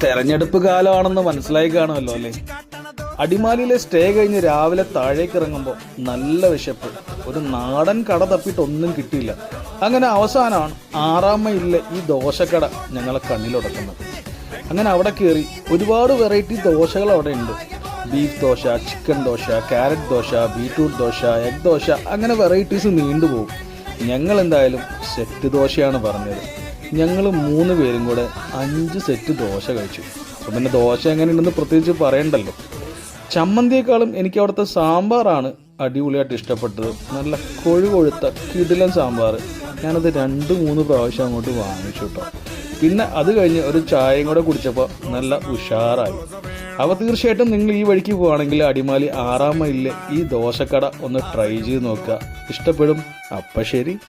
തെരഞ്ഞെടുപ്പ് കാലമാണെന്ന് മനസ്സിലായി കാണുമല്ലോ അല്ലേ? അടിമാലിയിലെ സ്റ്റേ കഴിഞ്ഞ് രാവിലെ താഴേക്ക് ഇറങ്ങുമ്പോൾ നല്ല വിശപ്പ്. ഒരു നാടൻ കട തപ്പിയിട്ട് ഒന്നും കിട്ടിയില്ല. അങ്ങനെ അവസാനമാണ് 6-ാം മൈലിലെ ഈ ദോശക്കട ഞങ്ങളെ കണ്ണിലുടക്കുന്നത്. അങ്ങനെ അവിടെ കയറി ഒരുപാട് വെറൈറ്റി ദോശകൾ അവിടെ ഉണ്ട്. Beef dosa, chicken dosa, carrot dosa, beetroot dosa, egg dosa, അങ്ങനെ വെറൈറ്റീസ് നീണ്ടുപോകും. ഞങ്ങൾ എന്തായാലും സെറ്റ് ദോശയാണ് പറഞ്ഞത്. ഞങ്ങൾ 3 പേരും കൂടെ 5 സെറ്റ് ദോശ കഴിച്ചു. അപ്പം പിന്നെ ദോശ എങ്ങനെയുണ്ടെന്ന് പ്രത്യേകിച്ച് പറയണ്ടല്ലോ. ചമ്മന്തിയേക്കാളും എനിക്ക് അവിടുത്തെ സാമ്പാറാണ് അടിപൊളിയായിട്ട് ഇഷ്ടപ്പെട്ടത്. നല്ല കൊഴുകൊഴുത്ത കിടിലൻ സാമ്പാർ. ഞാനത് 2-3 പ്രാവശ്യം അങ്ങോട്ട് വാങ്ങിച്ചു കേട്ടോ. പിന്നെ അത് കഴിഞ്ഞ് ഒരു ചായയും കൂടെ കുടിച്ചപ്പോൾ നല്ല ഉഷാറായി. അപ്പോൾ തീർച്ചയായിട്ടും നിങ്ങൾ ഈ വഴിക്ക് പോവുകയാണെങ്കിൽ അടിമാലി 6-ാം മൈലിലെ ഈ ദോശക്കട ഒന്ന് ട്രൈ ചെയ്ത് നോക്കുക. ഇഷ്ടപ്പെടും. അപ്പം ശരി.